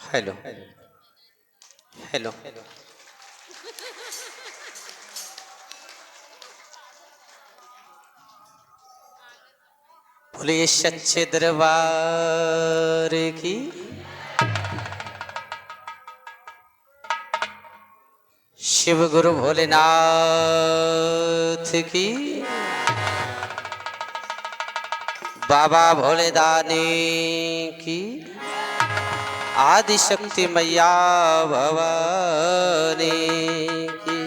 Hello hello. बोलिए सच्चे दरबार की। शिव गुरु भोलेनाथ की। बाबा भोलेदानी की। आदि शक्ति मैया भवानी की।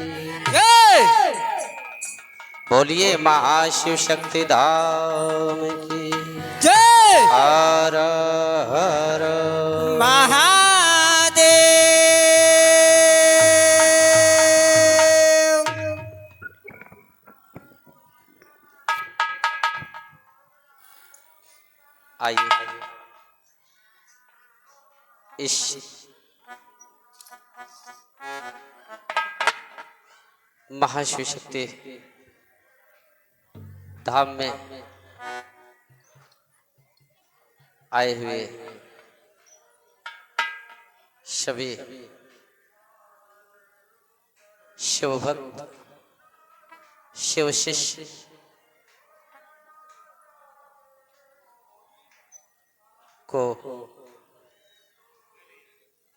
बोलिए महाशिव शक्ति धाम की जय। हर हर महादेव। आइए इस महाशिव शक्ति धाम में आए हुए सभी शिव भक्त शिव शिष्य को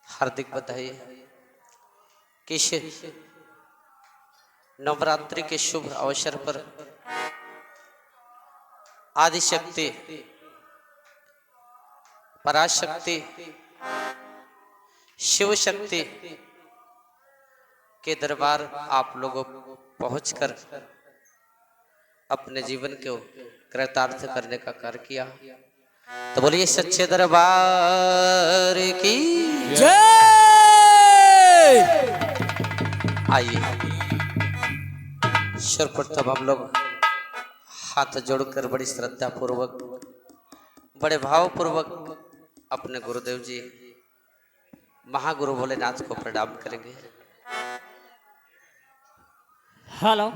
हार्दिक बधाई कि इस नवरात्रि के शुभ अवसर पर आदि शक्ति पराशक्ति शिव शक्ति के दरबार आप लोगों पहुंचकर अपने जीवन को कृतार्थ करने का कार्य किया। तो बोलिए सच्चे दरबार की जय। आइए सर्वप्रथम हम लोग हाथ जोड़कर बड़ी श्रद्धा पूर्वक बड़े भाव पूर्वक अपने गुरुदेव जी महागुरु भोलेनाथ को प्रणाम करेंगे। हेलो।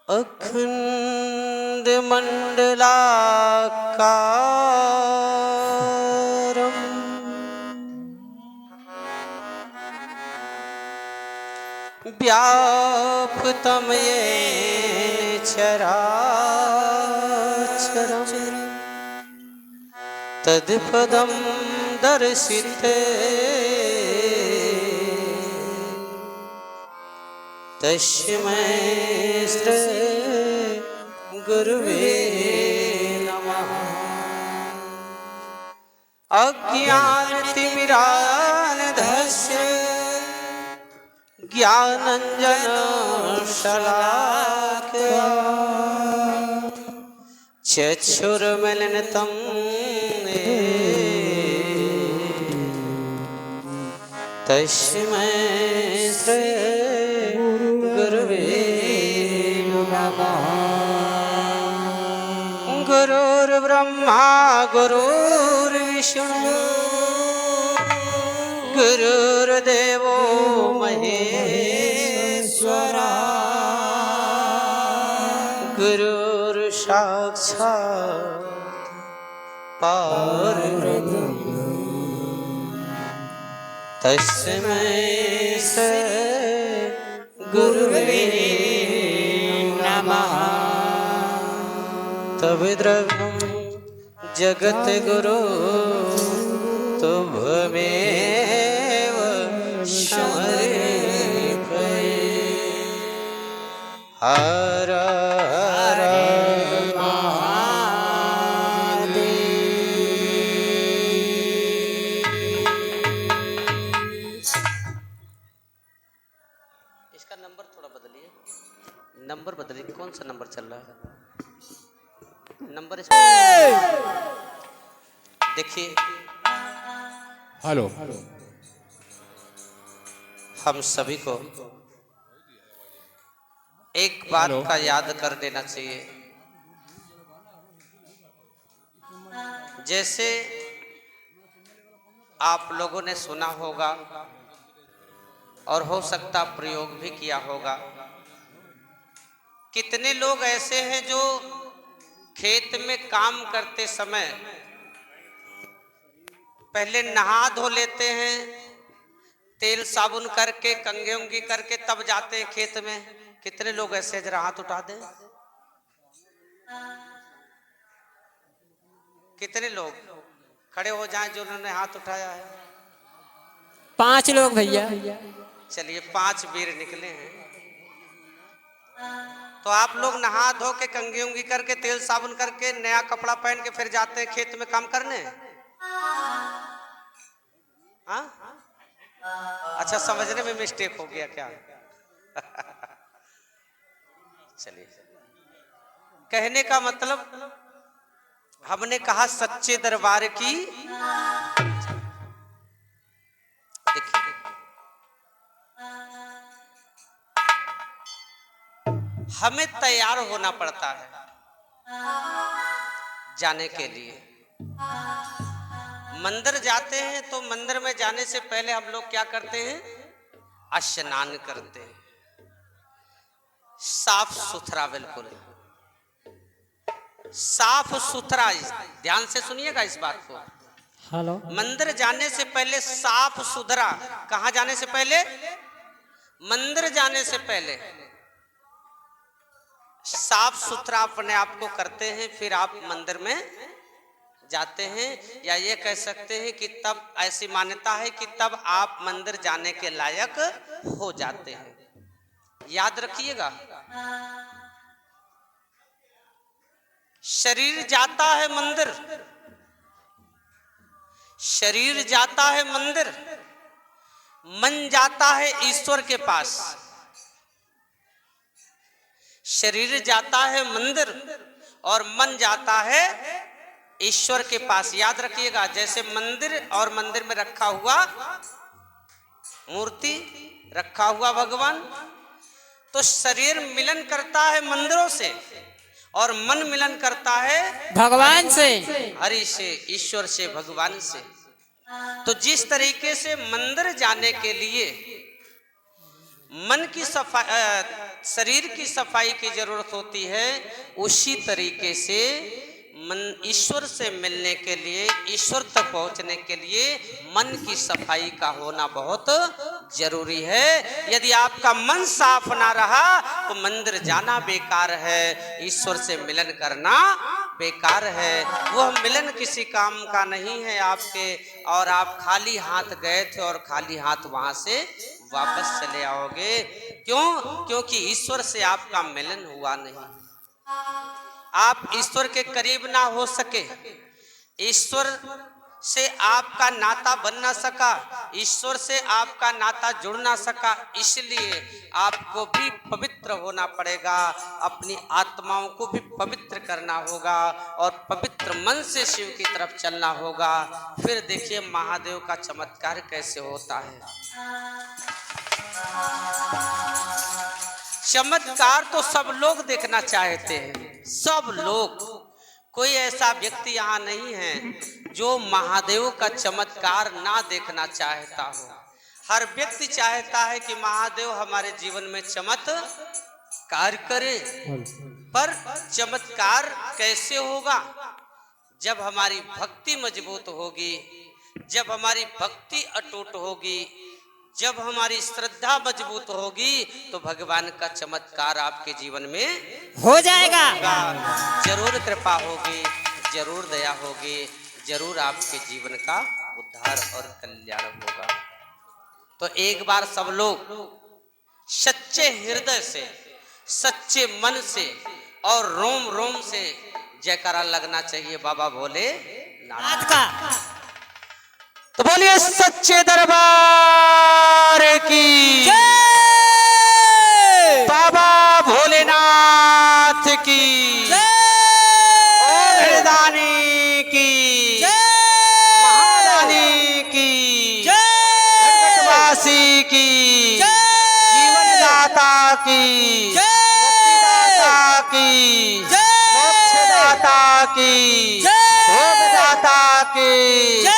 अखंड मंडलाकारं व्याप्तं येन चराचरं तत्पदं दर्शिते तस्मै श्री गुरुवे नमः। अज्ञानतिमिरान्धस्य ज्ञानाञ्जनशलाकया चक्षुर्मिलितं तस्मै श्री गुरुवे नमः। गुरुर्ब्रह्मा गुरुर्विष्णु गुरुर्देवो महेश्वरा गुरुर्साक्षात् परब्रह्म तस्मै श्री गुरुवे नमः। तविद्रव्यं जगत गुरु तुभ्यमेव समर्पये। हर हर इसका नंबर थोड़ा बदलिए। नंबर बदलिए। कौन सा नंबर चल रहा है? नंबर देखिए। हेलो। हम सभी को एक बात हेलो। का याद कर देना चाहिए। जैसे आप लोगों ने सुना होगा और हो सकता प्रयोग भी किया होगा। कितने लोग ऐसे हैं जो खेत में काम करते समय पहले नहा धो लेते हैं, तेल साबुन करके कंघी उंगी करके तब जाते हैं खेत में। कितने लोग ऐसे जरा हाथ उठा दें। कितने लोग खड़े हो जाएं जो उन्होंने हाथ उठाया है। 5 लोग भैया। चलिए 5 वीर निकले हैं। तो आप लोग नहा धो के कंघी उंगी करके तेल साबुन करके नया कपड़ा पहन के फिर जाते हैं खेत में काम करने। हाँ, अच्छा समझने में मिस्टेक हो गया क्या। चलिए, कहने का मतलब हमने कहा सच्चे दरबार की। देखिए, हमें तैयार होना पड़ता है जाने के लिए। मंदिर जाते हैं तो मंदिर में जाने से पहले हम लोग क्या करते हैं, स्नान करते हैं, साफ सुथरा, बिल्कुल साफ सुथरा। ध्यान से सुनिएगा इस बात को। हेलो। मंदिर जाने से पहले साफ सुथरा। कहाँ जाने से पहले, मंदिर जाने से पहले साफ सुथरा अपने आप को करते हैं, फिर आप मंदिर में जाते हैं। या ये कह सकते हैं कि तब ऐसी मान्यता है कि तब आप मंदिर जाने के लायक हो जाते हैं। याद रखिएगा, शरीर जाता है मंदिर, शरीर जाता है मंदिर, मन जाता है ईश्वर के पास। शरीर जाता है मंदिर और मन जाता है ईश्वर के पास। याद रखिएगा, जैसे मंदिर और मंदिर में रखा हुआ मूर्ति, रखा हुआ भगवान, तो शरीर मिलन करता है मंदिरों से और मन मिलन करता है भगवान से, हरि से, ईश्वर से, भगवान से। तो जिस तरीके से मंदिर जाने के लिए मन की सफाई, शरीर की सफाई की जरूरत होती है, उसी तरीके से मन ईश्वर से मिलने के लिए, ईश्वर तक पहुंचने के लिए मन की सफाई का होना बहुत जरूरी है। यदि आपका मन साफ ना रहा तो मंदिर जाना बेकार है, ईश्वर से मिलन करना बेकार है। वह मिलन किसी काम का नहीं है आपके, और आप खाली हाथ गए थे और खाली हाथ वहां से वापस चले आओगे। क्यों? क्योंकि ईश्वर से आपका मिलन हुआ नहीं, आप ईश्वर के करीब ना हो सके, ईश्वर से आपका नाता बन ना सका, ईश्वर से आपका नाता जुड़ ना सका। इसलिए आपको भी पवित्र होना पड़ेगा, अपनी आत्माओं को भी पवित्र करना होगा और पवित्र मन से शिव की तरफ चलना होगा। फिर देखिए महादेव का चमत्कार कैसे होता है। चमत्कार तो सब लोग देखना चाहते हैं, सब लोग। कोई ऐसा व्यक्ति यहाँ नहीं है जो महादेव का चमत्कार ना देखना चाहता हो। हर व्यक्ति चाहता है कि महादेव हमारे जीवन में चमत्कार करे। पर चमत्कार कैसे होगा? जब हमारी भक्ति मजबूत होगी, जब हमारी भक्ति अटूट होगी, जब हमारी श्रद्धा मजबूत होगी, तो भगवान का चमत्कार आपके जीवन में हो जाएगा। जरूर कृपा होगी, जरूर दया होगी, जरूर आपके जीवन का उद्धार और कल्याण होगा। तो एक बार सब लोग सच्चे हृदय से, सच्चे मन से और रोम रोम से जयकारा लगना चाहिए बाबा भोलेनाथ का। तो बोलिए सच्चे दरबार की जय, बाबा भोलेनाथ की जय, ओम दानी की जय, महादानी की जय, वासी की जय, जीवन दाता की जय, मुक्तिदाता की जय, मोक्ष दाता की जय, भोग दाता की जय,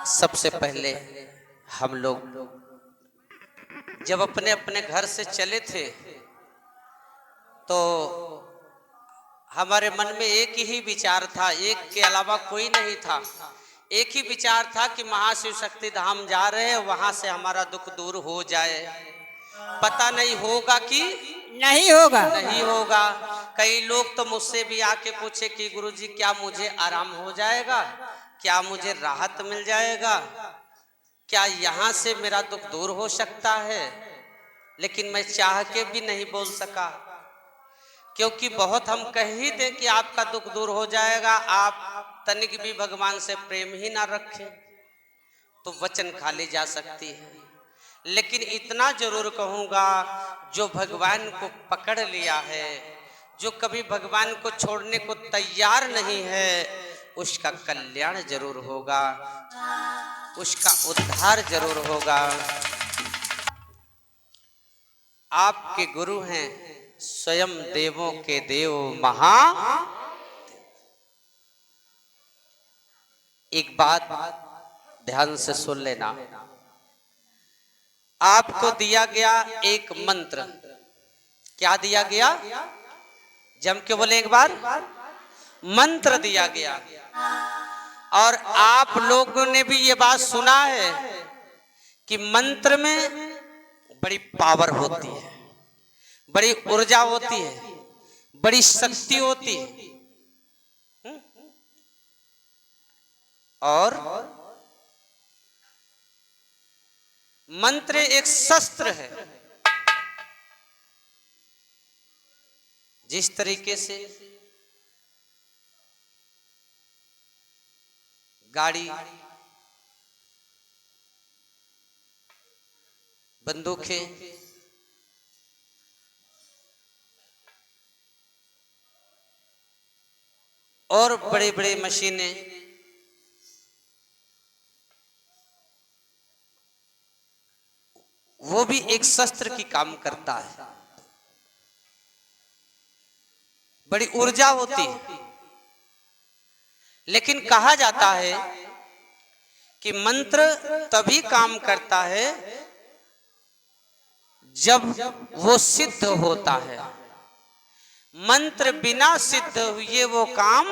सबसे पहले हम लोग जब अपने अपने घर से चले थे तो हमारे मन में एक ही विचार था, एक के अलावा कोई नहीं था। एक ही विचार था कि महाशिव शक्ति धाम जा रहे हैं, वहां से हमारा दुख दूर हो जाए। पता नहीं होगा कि नहीं होगा। नहीं होगा। कई लोग तो मुझसे भी आके पूछे कि गुरुजी क्या मुझे आराम हो जाएगा, क्या मुझे राहत मिल जाएगा, क्या यहाँ से मेरा दुख दूर हो सकता है। लेकिन मैं चाह के भी नहीं बोल सका, क्योंकि बहुत हम कह ही दें कि आपका दुख दूर हो जाएगा, आप तनिक भी भगवान से प्रेम ही ना रखें तो वचन खाली जा सकती है। लेकिन इतना जरूर कहूँगा, जो भगवान को पकड़ लिया है, जो कभी भगवान को छोड़ने को तैयार नहीं है, उसका कल्याण जरूर होगा, उसका उद्धार जरूर होगा। आपके गुरु हैं स्वयं देवों के देव महा। एक बात ध्यान से सुन लेना, आपको दिया गया एक मंत्र। क्या दिया गया? जम के बोले एक बार। मंत्र दिया गया। और आप लोगों ने भी ये बात सुना है कि मंत्र में बड़ी पावर होती है, बड़ी ऊर्जा होती है, बड़ी शक्ति होती है। और मंत्र एक शस्त्र है। जिस तरीके से गाड़ी, बंदूकें, और बड़े बड़े मशीनें, वो भी एक शस्त्र की काम करता है। बड़ी ऊर्जा होती है। लेकिन कहा जाता है कि मंत्र तभी काम करता है जब वो सिद्ध होता है। मंत्र बिना सिद्ध हुए वो काम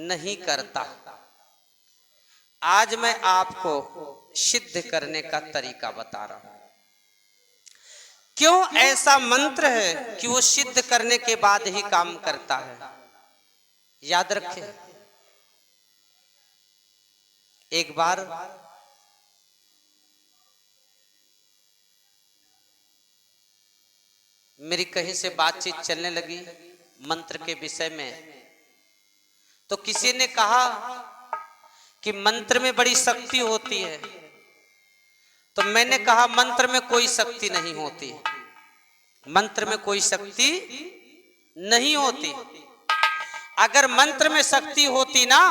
नहीं करता। आज मैं आपको सिद्ध करने का तरीका बता रहा हूं। क्यों ऐसा मंत्र है कि वो सिद्ध करने के बाद ही काम करता है। याद रखें, एक बार मेरी कहीं से बातचीत चलने लगी मंत्र के विषय में, तो किसी ने कहा कि मंत्र में बड़ी शक्ति होती है। तो मैंने कहा मंत्र में कोई शक्ति नहीं होती, मंत्र में कोई शक्ति नहीं होती। अगर मंत्र में शक्ति होती ना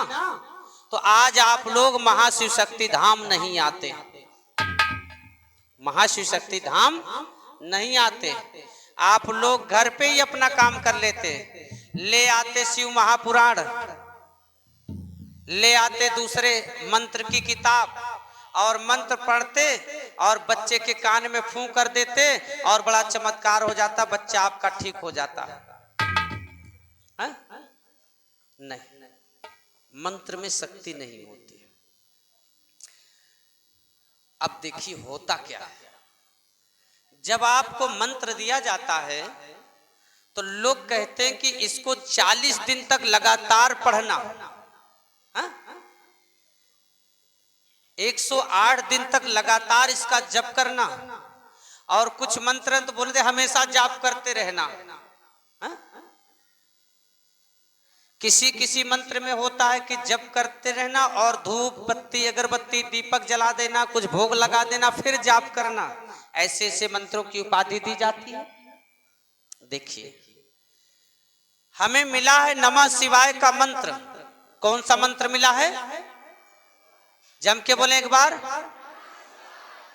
तो आज आप लोग महाशिव शक्ति धाम नहीं आते, महाशिव शक्ति धाम नहीं आते। आप लोग घर पे ही अपना काम कर लेते, ले आते शिव महापुराण, ले आते दूसरे मंत्र की किताब और मंत्र पढ़ते और बच्चे के कान में फूंक कर देते और बड़ा चमत्कार हो जाता, बच्चा आपका ठीक हो जाता है? नहीं, मंत्र में शक्ति नहीं होती। अब देखिए होता क्या है। जब आपको मंत्र दिया जाता है तो लोग कहते हैं कि इसको 40 दिन तक लगातार पढ़ना, 108 दिन तक लगातार इसका जप करना, और कुछ मंत्र तो बोलते हमेशा जाप करते रहना। किसी किसी मंत्र में होता है कि जप करते रहना और धूप बत्ती अगरबत्ती दीपक जला देना, कुछ भोग लगा देना, फिर जाप करना। ऐसे ऐसे मंत्रों की उपाधि दी जाती है। देखिए हमें मिला है नमः शिवाय का मंत्र। कौन सा मंत्र मिला है? जम के बोले एक बार,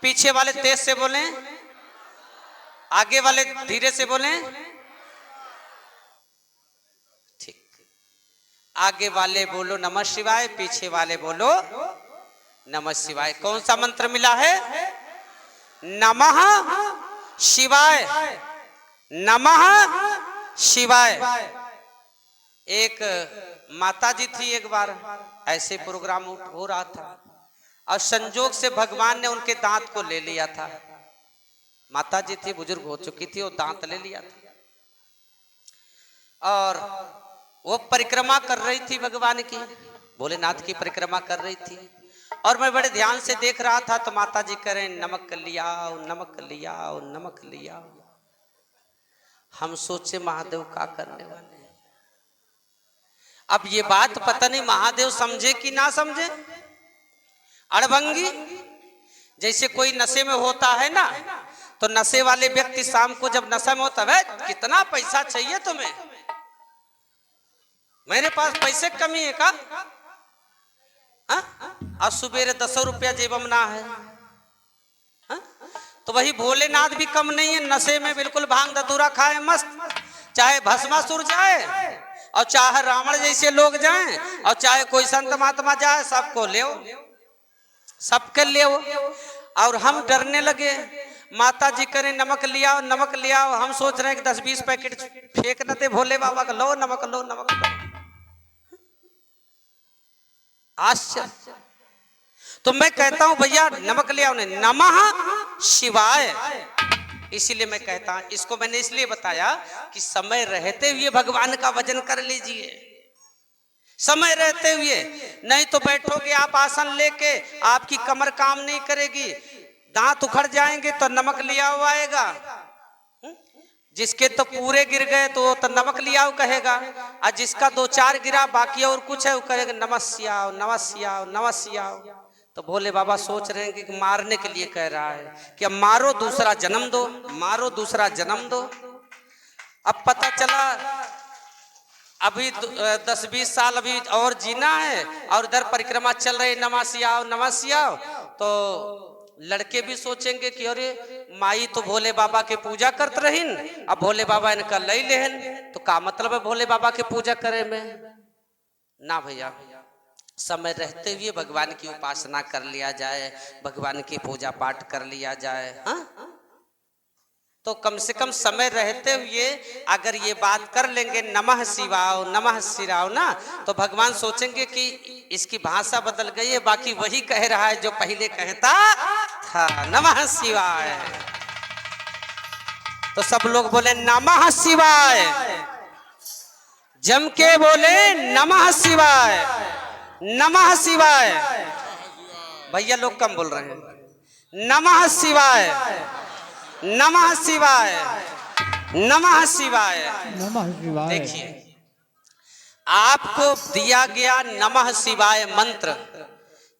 पीछे वाले तेज से बोले, आगे वाले धीरे से बोले। ठीक, आगे वाले बोलो नमः शिवाय, पीछे वाले बोलो नमः शिवाय। कौन सा मंत्र मिला है? नमः शिवाय, नमः शिवाय। एक माता जी थी, एक बार ऐसे प्रोग्राम हो रहा था और संजोग से भगवान ने उनके दांत को ले लिया था। माता जी थी, बुजुर्ग हो चुकी थी, वो दांत ले लिया था और वो परिक्रमा कर रही थी भगवान की, भोलेनाथ की परिक्रमा कर रही थी। और मैं बड़े ध्यान से देख रहा था तो माता जी करें नमक लियाओ, नमक लियाओ, नमक लियाओ। हम सोचे महादेव क्या करने वाले। अब ये बात पता नहीं महादेव समझे कि ना समझे। अड़भंगी जैसे कोई नशे में होता है ना, तो नशे वाले व्यक्ति शाम को जब नशा में होता है, कितना पैसा चाहिए तुम्हें, मेरे पास पैसे कमी है का? और सुबेरे 10 रुपया जेब में ना है। हा? तो वही भोलेनाथ भी कम नहीं है, नशे में बिल्कुल भांग धतूरा खाए मस्त, चाहे भस्मासुर जाए और चाहे रावण जैसे लोग जाएं और चाहे कोई संत महात्मा जाए, सबको ले, सबके ले। और हम डरने लगे। माता जी करें नमक लियाओ, नमक लियाओ। हम सोच रहे हैं कि 10-20 पैकेट फेंक न दे भोले बाबा का, लो नमक, लो नमक लो। आश्चर्य। तो मैं कहता हूं भैया नमक ले आओ, नमः शिवाय। इसीलिए मैं कहता हूं, इसको मैंने इसलिए बताया कि समय रहते हुए भगवान का भजन कर लीजिए, समय रहते हुए। नहीं तो बैठोगे आप आसन लेके, आपकी कमर काम नहीं करेगी, दांत उखड़ जाएंगे तो नमक लियाओ आएगा। जिसके तो पूरे गिर गए तो नमक लियाओ कहेगा, और जिसका 2-4 गिरा बाकी और कुछ है वो कहेगा नमस्याओ, नमस्याओ, नमस्याओ। तो भोले बाबा सोच रहे हैं कि मारने के लिए कह रहा है कि अब मारो, दूसरा जन्म दो, मारो, दूसरा जन्म दो। अब पता चला अभी 10-20 साल अभी और जीना है और इधर परिक्रमा चल रही, नमस्याओ, नमस्याओ। तो लड़के भी सोचेंगे कि अरे माई तो भोले बाबा के पूजा करते रहीन, अब भोले बाबा इनका लई लेहन, तो का मतलब है भोले बाबा के पूजा करे में? ना भैया, समय रहते हुए भगवान की उपासना कर लिया जाए, भगवान की पूजा पाठ कर लिया जाए। हाँ, तो कम से कम समय रहते हुए अगर ये बात कर लेंगे नमः शिवाय, नमः शिवाय ना, तो भगवान सोचेंगे कि इसकी भाषा बदल गई है, बाकी वही कह रहा है जो पहले कहता था, नमः शिवाय। तो सब लोग बोले नमः शिवाय, जम के बोले नमः शिवाय, नमः शिवाय। भैया लोग कम बोल रहे हैं। नमः शिवाय, नमः शिवाय, नमः शिवाय, नमः शिवाय। देखिए आपको दिया गया नमः शिवाय मंत्र,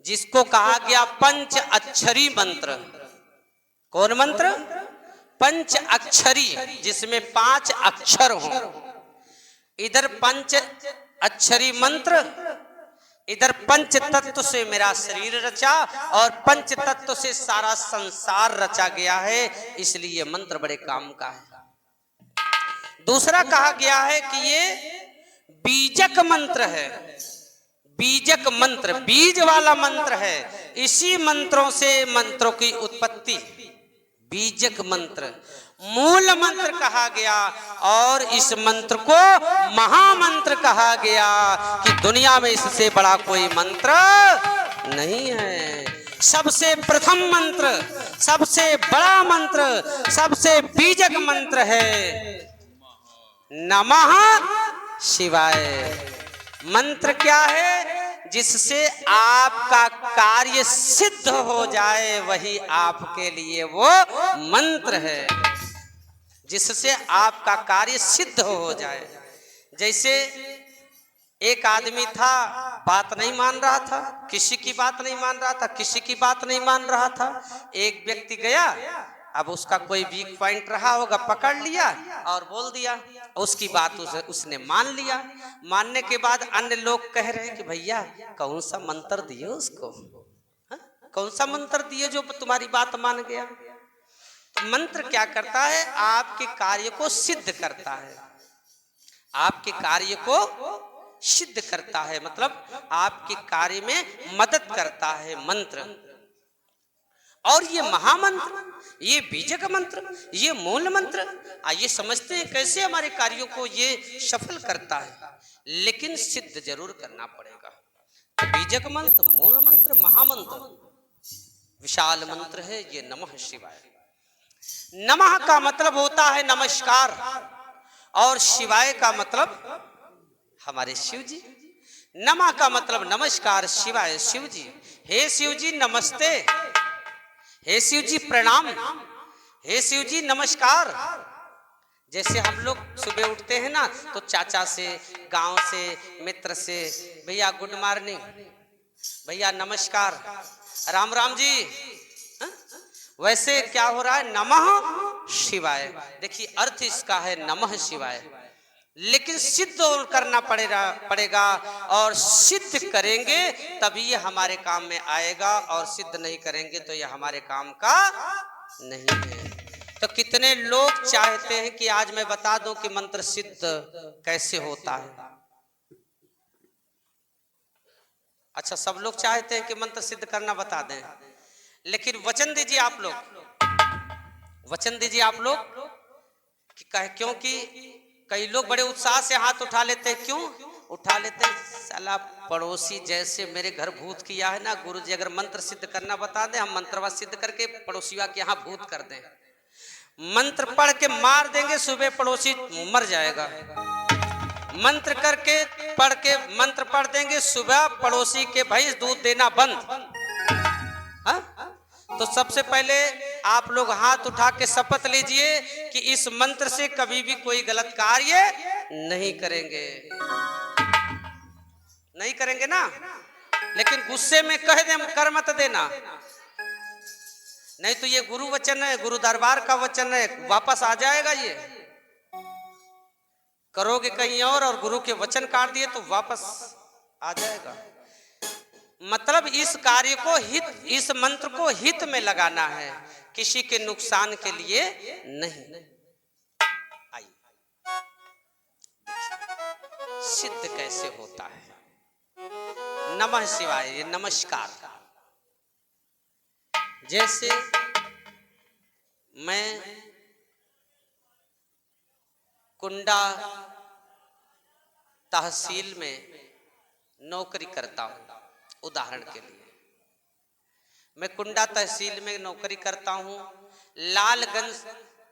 जिसको कहा गया पंच अक्षरी मंत्र। कौन मंत्र? पंच अक्षरी, जिसमें 5 अक्षर हों। इधर पंच अक्षरी मंत्र, इधर पंच तत्व से मेरा शरीर रचा और पंच तत्व से सारा संसार रचा गया है, इसलिए मंत्र बड़े काम का है। दूसरा कहा गया है कि ये बीजक मंत्र है, बीजक मंत्र, बीज वाला मंत्र है। इसी मंत्रों से मंत्रों की उत्पत्ति, बीजक मंत्र मूल मंत्र कहा गया और इस मंत्र को महामंत्र कहा गया कि दुनिया में इससे बड़ा कोई मंत्र नहीं है। सबसे प्रथम मंत्र, सबसे बड़ा मंत्र, सबसे बीजक मंत्र है नमः शिवाय। मंत्र क्या है? जिससे आपका कार्य सिद्ध हो जाए, वही आपके लिए वो मंत्र है, जिससे आपका कार्य सिद्ध हो जाए। जैसे एक आदमी था, बात नहीं मान रहा था, किसी की बात नहीं मान रहा था, किसी की बात नहीं मान रहा था। एक व्यक्ति गया, अब उसका कोई वीक पॉइंट रहा होगा, पकड़ लिया और बोल दिया, उसकी बात उसने मान लिया। मानने के बाद अन्य लोग कह रहे हैं कि भैया कौन सा मंत्र दिए उसको, हा? कौन सा मंत्र दिए जो तुम्हारी बात मान गया? तो मंत्र क्या करता है? आपके कार्य को सिद्ध करता है, आपके कार्य को सिद्ध करता है, मतलब आपके कार्य में मदद करता है मंत्र। और ये महामंत्र, ये बीजक मंत्र, ये मूल मंत्र, आइए समझते हैं कैसे हमारे कार्यों को ये सफल करता है। लेकिन सिद्ध जरूर करना पड़ेगा। बीजक मंत्र, मूल मंत्र, महामंत्र, विशाल मंत्र है ये नमः शिवाय। नमः का मतलब होता है नमस्कार, और शिवाय का मतलब हमारे शिव जी। नमः का मतलब नमस्कार, शिवाय शिव जी। हे शिव जी नमस्ते, हे शिव जी प्रणाम, हे शिव जी नमस्कार। जैसे हम लोग सुबह उठते हैं ना तो चाचा से, गांव से, मित्र से, भैया गुड मॉर्निंग, भैया नमस्कार, राम राम जी। हा? वैसे क्या हो रहा है, नमः शिवाय। देखिए अर्थ इसका है नमः शिवाय। लेकिन सिद्ध करना पड़ेगा, और सिद्ध करेंगे तभी ये हमारे काम में आएगा, और सिद्ध नहीं करेंगे तो ये हमारे काम का नहीं है। तो कितने लोग चाहते हैं कि आज मैं बता दूं कि मंत्र सिद्ध कैसे होता है। अच्छा, सब लोग चाहते हैं कि मंत्र सिद्ध करना बता दें, लेकिन वचन दीजिए आप लोग, वचन दीजिए आप लोग कि क्योंकि कई लोग बड़े उत्साह से हाथ उठा लेते हैं। क्यों उठा लेते हैं? साला पड़ोसी जैसे मेरे घर भूत किया है ना, गुरु जी अगर मंत्र सिद्ध करना बता दें, हम मंत्रवा सिद्ध करके पड़ोसिया के यहाँ भूत कर दें। मंत्र पढ़ के मार देंगे, सुबह पड़ोसी मर जाएगा। मंत्र करके पढ़ के मंत्र पढ़ देंगे, सुबह पड़ोसी के भैंस दूध देना बंद। हा? तो सबसे पहले आप लोग हाथ उठा के शपथ लीजिए कि इस मंत्र से कभी भी कोई गलत कार्य नहीं करेंगे, नहीं करेंगे ना। लेकिन गुस्से में कह दे कर मत देना, नहीं तो ये गुरु वचन है, गुरु दरबार का वचन है, वापस आ जाएगा। ये करोगे कहीं और गुरु के वचन काट दिए तो वापस आ जाएगा। मतलब इस कार्य को हित, इस मंत्र को हित में लगाना है, किसी के नुकसान के लिए नहीं। आइए सिद्ध कैसे होता है। नमः शिवाय, ये नमस्कार। जैसे मैं कुंडा तहसील में नौकरी करता हूं, उदाहरण के लिए मैं कुंडा तहसील में नौकरी करता हूं, लालगंज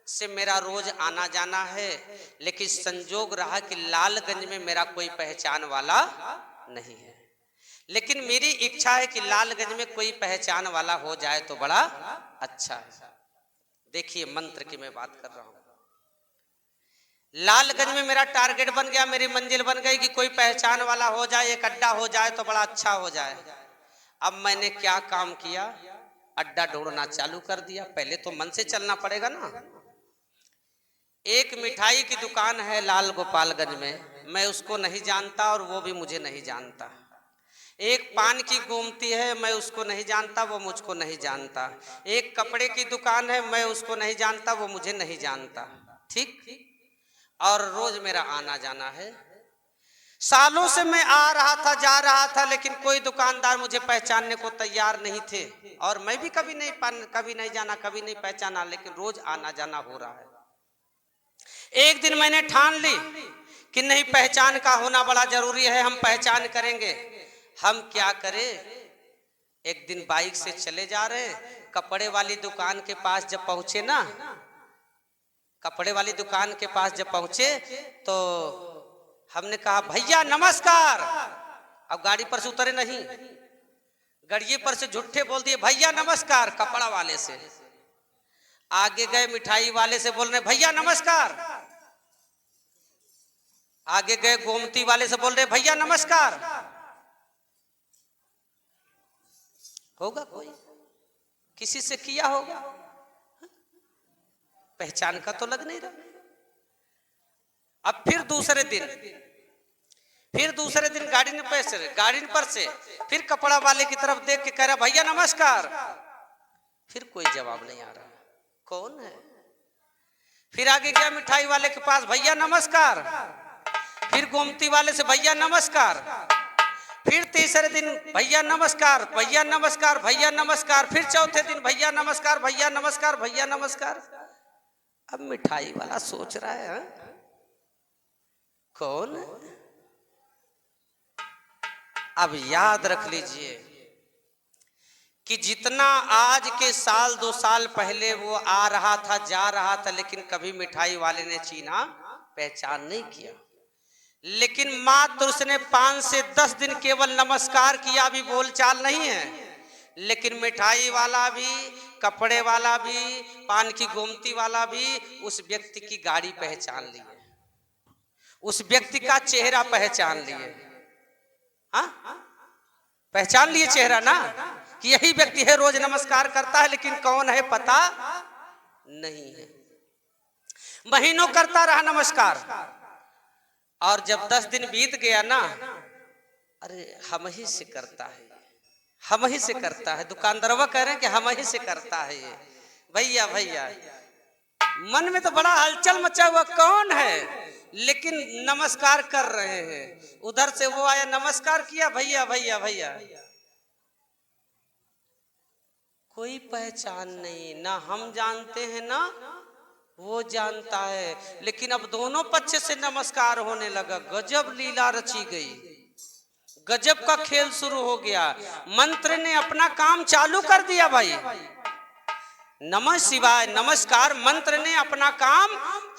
से मेरा रोज आना जाना है। लेकिन संजोग रहा कि लालगंज में मेरा कोई पहचान वाला नहीं है, लेकिन मेरी इच्छा है कि लालगंज में कोई पहचान वाला हो जाए तो बड़ा अच्छा है। देखिए मंत्र की मैं बात कर रहा हूं। लालगंज में मेरा टारगेट बन गया, मेरी मंजिल बन गई कि कोई पहचान वाला हो जाए, एक अड्डा हो जाए तो बड़ा अच्छा हो जाए। अब मैंने क्या काम किया, अड्डा ढूंढना चालू कर दिया। पहले तो मन से चलना पड़ेगा ना। एक मिठाई की दुकान है लाल गोपालगंज में, मैं उसको नहीं जानता और वो भी मुझे नहीं जानता। एक पान की गोमती है, मैं उसको नहीं जानता, वो मुझको नहीं जानता। एक कपड़े की दुकान है, मैं उसको नहीं जानता, वो मुझे नहीं जानता। ठीक, और रोज मेरा आना जाना है। सालों से मैं आ रहा था, जा रहा था, लेकिन कोई दुकानदार मुझे पहचानने को तैयार नहीं थे, और मैं भी कभी नहीं जाना, कभी नहीं पहचाना, लेकिन रोज आना जाना हो रहा है। एक दिन मैंने ठान ली कि नहीं, पहचान का होना बड़ा जरूरी है, हम पहचान करेंगे। हम क्या करें, एक दिन बाइक से चले जा रहे, कपड़े वाली दुकान के पास जब पहुंचे ना, कपड़े वाली दुकान के पास जब पहुंचे तो हमने कहा भैया नमस्कार। अब गाड़ी पर से उतरे नहीं, गाड़ी पर से झूठे बोल दिए भैया नमस्कार। कपड़ा वाले से आगे गए, मिठाई वाले से बोल रहे भैया नमस्कार। आगे गए, गोमती वाले से बोल रहे भैया नमस्कार। होगा कोई, किसी से किया होगा, पहचान का तो लग नहीं रहा। अब फिर दूसरे दिन गाड़ी पर से फिर कपड़ा वाले की तरफ देख के कह रहा भैया नमस्कार। फिर कोई जवाब नहीं आ रहा, कौन है। फिर आगे गया मिठाई वाले के पास, भैया नमस्कार। फिर गोमती वाले से भैया नमस्कार, फिर तीसरे दिन भैया नमस्कार, भैया नमस्कार, भैया नमस्कार, फिर चौथे दिन भैया नमस्कार, भैया नमस्कार, भैया नमस्कार। अब मिठाई वाला सोच रहा है कौन? अब याद रख लीजिए कि जितना आज के साल 2 साल पहले वो आ रहा था, जा रहा था, लेकिन कभी मिठाई वाले ने चीना पहचान नहीं किया। लेकिन मात्र उसने 5 से 10 दिन केवल नमस्कार किया, भी बोलचाल नहीं है, लेकिन मिठाई वाला भी, कपड़े वाला भी, पान की गोमती वाला भी उस व्यक्ति की गाड़ी पहचान लिए, उस व्यक्ति का चेहरा पहचान लिए। हाँ, पहचान लिए चेहरा ना कि यही व्यक्ति है, रोज नमस्कार करता है, लेकिन कौन है पता नहीं है। महीनों करता रहा नमस्कार, और जब 10 दिन बीत गया ना, अरे हम ही से करता है, हम ही से करता है। दुकानदारवा कह रहे हैं कि हम ही से करता है ये भैया भैया। मन में तो बड़ा हलचल मचा हुआ, कौन है, लेकिन नमस्कार कर रहे हैं। उधर से वो आया, नमस्कार किया, भैया भैया भैया, कोई पहचान नहीं, ना हम जानते हैं ना वो जानता है। लेकिन अब दोनों पक्ष से नमस्कार होने लगा। गजब लीला रची गई, गजब का खेल शुरू हो गया। मंत्र ने अपना काम चालू कर दिया भाई। नमः शिवाय नमस्कार मंत्र ने अपना काम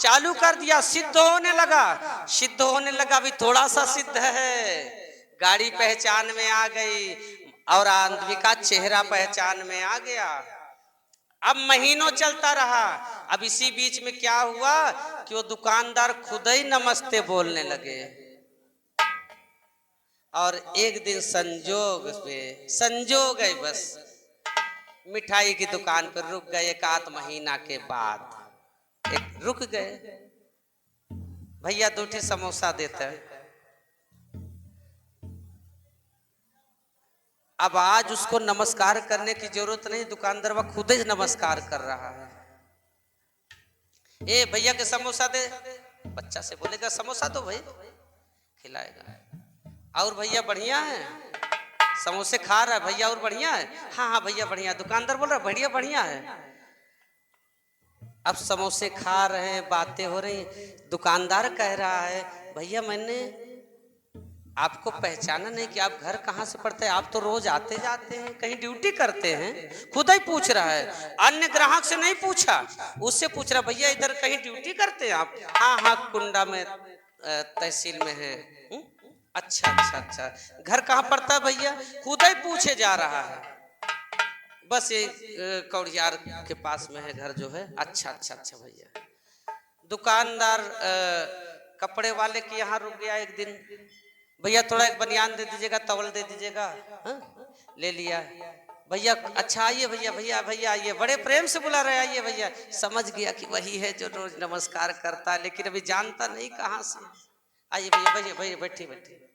चालू कर दिया। सिद्ध होने लगा, सिद्ध होने लगा। अभी थोड़ा सा सिद्ध है, गाड़ी पहचान में आ गई और आंधवी का चेहरा पहचान में आ गया। अब महीनों चलता रहा। अब इसी बीच में क्या हुआ कि वो दुकानदार खुद ही नमस्ते बोलने लगे। और एक दिन संजोग है, बस मिठाई की दुकान पर रुक गए। 1 आध महीना के बाद रुक गए, भैया 2 समोसा देते। अब आज उसको नमस्कार करने की जरूरत नहीं, दुकानदार वह खुद ही नमस्कार कर रहा है। ए भैया के समोसा दे, बच्चा से बोलेगा समोसा दो भाई, खिलाएगा। और भैया बढ़िया है, समोसे खा रहा है भैया, और बढ़िया है, हाँ हाँ भैया बढ़िया। दुकानदार बोल रहा है बढ़िया बढ़िया है। अब समोसे खा रहे हैं, बातें हो रही। दुकानदार कह रहा है भैया मैंने आपको पहचाना नहीं कि आप घर कहाँ से पड़ते हैं, आप तो रोज आते जाते हैं, कहीं ड्यूटी करते हैं। खुद ही पूछ रहा है, अन्य ग्राहक से नहीं पूछा, उससे पूछ रहा भैया इधर कहीं ड्यूटी करते हैं आप? हाँ हाँ कुंडा में तहसील में है। अच्छा अच्छा अच्छा, घर कहाँ पड़ता है भैया? खुद ही पूछे जा रहा है। बस ये कौड़ियार के पास में है घर जो है। अच्छा अच्छा अच्छा भैया। दुकानदार कपड़े वाले के यहाँ रुक गया एक दिन। भैया थोड़ा एक बनियान दे दीजिएगा, तवल दे दीजिएगा। ले लिया भैया। अच्छा आइए भैया, भैया भैया आइए, बड़े प्रेम से बुला रहे आइए भैया। समझ गया कि वही है जो रोज नमस्कार करता है, लेकिन अभी जानता नहीं कहाँ से। आइए भैया, भैया भैया बैठिए बैठिए।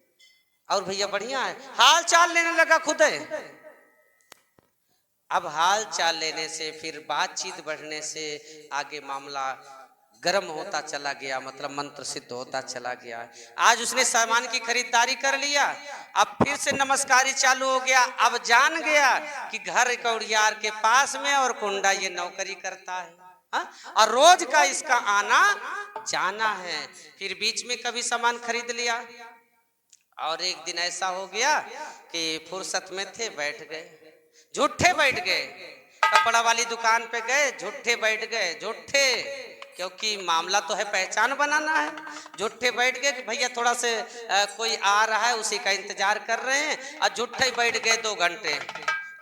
और भैया बढ़िया है, हाल चाल लेने लगा खुद है। अब हाल चाल लेने से, फिर बातचीत बढ़ने से आगे मामला गर्म होता चला गया, मतलब मंत्र सिद्ध होता चला गया। आज उसने सामान की खरीदारी कर लिया, अब फिर से नमस्कारी चालू हो गया। अब जान गया कि घर कौड़ियार के पास में और कुंडा ये नौकरी करता है। और रोज का इसका आना जाना है। फिर बीच में कभी सामान खरीद लिया, और एक दिन ऐसा हो गया कि फुर्सत में थे, बैठ गए, झूठे बैठ गए। कपड़ा वाली दुकान पे गए, झूठे बैठ गए, झूठे, क्योंकि मामला तो है पहचान बनाना है। झूठे बैठ गए कि भैया थोड़ा से कोई आ रहा है, उसी का इंतजार कर रहे हैं, और झूठे बैठ गए 2 घंटे।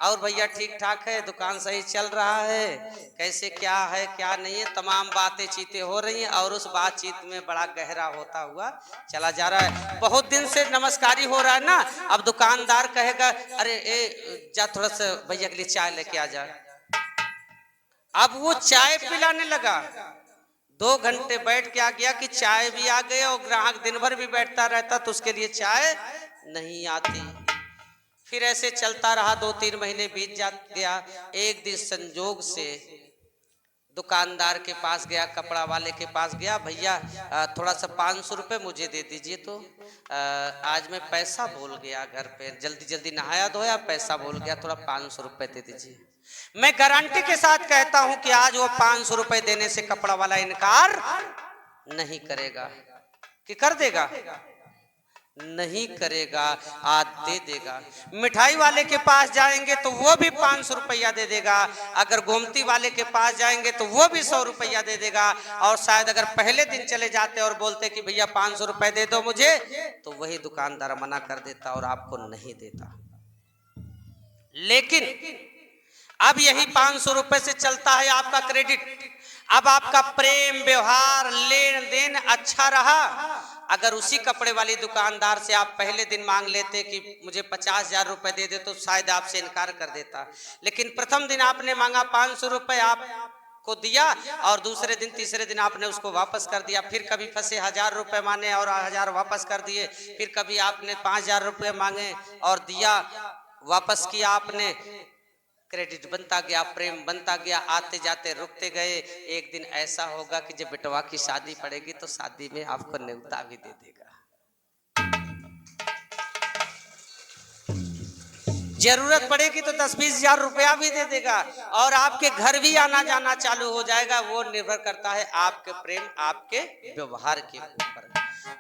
और भैया ठीक ठाक है, दुकान सही चल रहा है, कैसे क्या है क्या नहीं है, तमाम बातें चीतें हो रही हैं। और उस बातचीत में बड़ा गहरा होता हुआ चला जा रहा है। बहुत दिन से नमस्कारी हो रहा है ना। अब दुकानदार कहेगा अरे ए जा थोड़ा सा भैया के लिए चाय लेके आ जा। अब वो चाय पिलाने लगा। 2 घंटे बैठ के आ गया कि चाय भी आ गए, और ग्राहक दिन भर भी बैठता रहता तो उसके लिए चाय नहीं आती। फिर ऐसे चलता रहा, 2-3 महीने बीत जा गया। एक दिन संजोग से दुकानदार के पास गया, कपड़ा वाले के पास गया, भैया थोड़ा सा 500 रुपये मुझे दे दीजिए। तो आज मैं पैसा भूल गया घर पे, जल्दी जल्दी नहाया धोया, पैसा भूल गया, थोड़ा 500 रुपये दे दीजिए। मैं गारंटी के साथ कहता हूं कि आज वो 500 रुपये देने से कपड़ा वाला इनकार नहीं करेगा। कि कर देगा? नहीं करेगा, आज दे देगा। मिठाई वाले के पास जाएंगे तो वो भी 500 रुपया दे देगा, अगर गोमती वाले के पास जाएंगे तो वो भी 100 रुपया दे देगा। और शायद अगर पहले दिन चले जाते और बोलते कि भैया 500 रुपए दे दो मुझे, तो वही दुकानदार मना कर देता और आपको नहीं देता। लेकिन अब यही 500 रुपए से चलता है आपका क्रेडिट। अब आपका प्रेम, व्यवहार, लेन देन अच्छा रहा। अगर उसी कपड़े वाली दुकानदार से आप पहले दिन मांग लेते कि मुझे 50,000 रुपए दे दे, तो शायद आपसे इनकार कर देता। लेकिन प्रथम दिन आपने मांगा 500 रुपए, आपको दिया, और दूसरे दिन तीसरे दिन आपने उसको वापस कर दिया। फिर कभी फंसे 1000 रुपए मांगे और 1000 वापस कर दिए। फिर कभी आपने 5000 रुपए मांगे और दिया, वापस किया आपने। क्रेडिट बनता गया, प्रेम बनता गया, आते जाते रुकते गए। एक दिन ऐसा होगा कि जब बेटवा की शादी पड़ेगी तो शादी में आपको न्योता भी दे देगा। जरूरत पड़ेगी तो 10-20 हजार रुपया भी दे देगा, और आपके घर भी आना जाना चालू हो जाएगा। वो निर्भर करता है आपके प्रेम, आपके व्यवहार के ऊपर।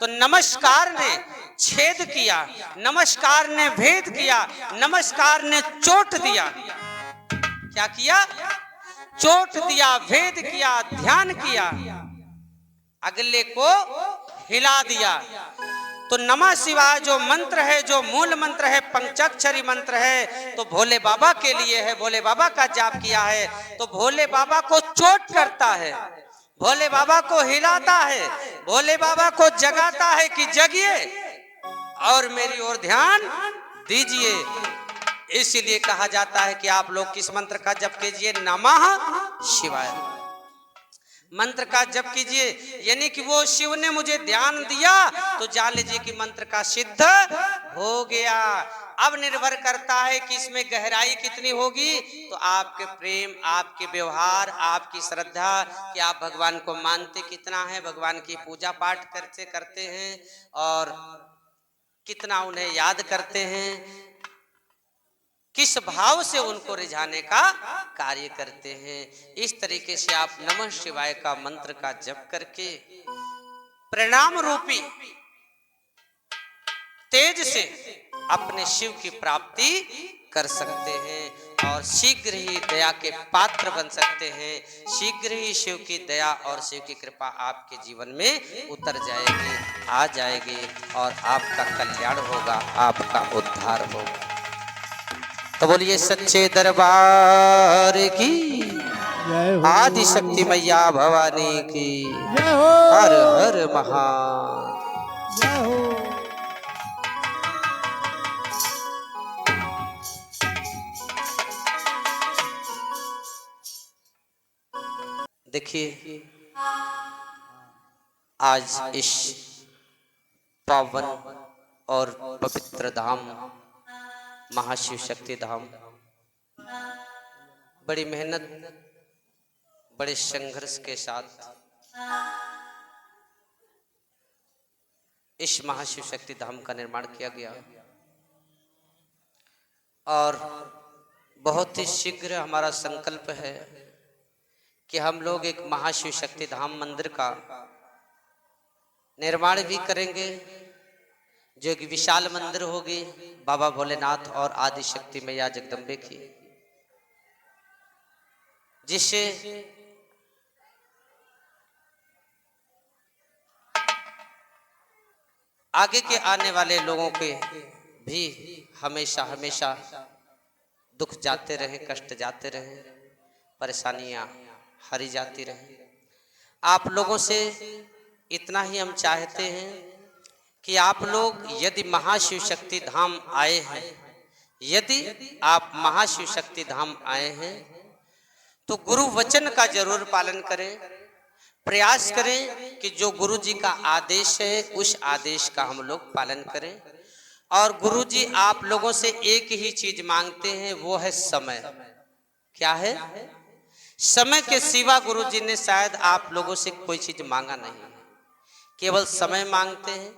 तो नमस्कार ने छेद किया, नमस्कार ने भेद किया, नमस्कार ने चोट दिया। क्या किया? चोट दिया, भेद किया, ध्यान किया, अगले को हिला दिया। तो नमः शिवाय जो मंत्र है, जो मूल मंत्र है, पंचाक्षरी मंत्र है, तो भोले बाबा के लिए है। भोले बाबा का जाप किया है तो भोले बाबा को चोट करता है, भोले बाबा को हिलाता है, भोले बाबा को जगाता है कि जगिए और मेरी ओर ध्यान दीजिए। इसलिए कहा जाता है कि आप लोग किस मंत्र का जप कीजिए? नमः शिवाय मंत्र का जप कीजिए। यानी कि वो शिव ने मुझे ध्यान दिया तो जान लीजिए कि मंत्र का सिद्ध हो गया। अब निर्भर करता है कि इसमें गहराई कितनी होगी। तो आपके प्रेम, आपके व्यवहार, आपकी श्रद्धा, कि आप भगवान को मानते कितना है, भगवान की पूजा पाठ करते हैं और कितना उन्हें याद करते हैं, किस भाव से उनको रिझाने का कार्य करते हैं। इस तरीके से आप नमः शिवाय का मंत्र का जप करके प्रणाम रूपी तेज से अपने शिव की प्राप्ति कर सकते हैं और शीघ्र ही दया के पात्र बन सकते हैं। शीघ्र ही शिव की दया और शिव की कृपा आपके जीवन में उतर जाएगी, आ जाएगी और आपका कल्याण होगा, आपका उद्धार होगा। तो बोलिए सच्चे दरबार की, आदि शक्ति मैया भवानी की, हर हर महादेव। देखिए आज इस पावन और पवित्र धाम महाशिव शक्ति धाम बड़ी मेहनत, बड़े संघर्ष के साथ इस महाशिव शक्ति धाम का निर्माण किया गया और बहुत ही शीघ्र हमारा संकल्प है कि हम लोग एक महाशिव शक्ति धाम मंदिर का निर्माण भी करेंगे, जो एक विशाल मंदिर होगी बाबा भोलेनाथ और आदि शक्ति मैया जगदम्बे की, जिससे आगे के आने वाले लोगों के भी हमेशा हमेशा दुख जाते रहे, कष्ट जाते रहे, परेशानियां हरी जाती रहे। आप लोगों से इतना ही हम चाहते हैं कि आप लोग यदि महाशिव शक्ति धाम आए हैं, यदि आप महाशिव शक्ति धाम आए हैं तो गुरु वचन का जरूर पालन करें। प्रयास करें कि जो गुरु जी का आदेश है उस आदेश का हम लोग पालन करें। और गुरु जी आप लोगों से एक ही चीज मांगते हैं, वो है समय। क्या है? समय के सिवा गुरुजी ने शायद आप लोगों से कोई चीज मांगा नहीं है, केवल समय मांगते हैं।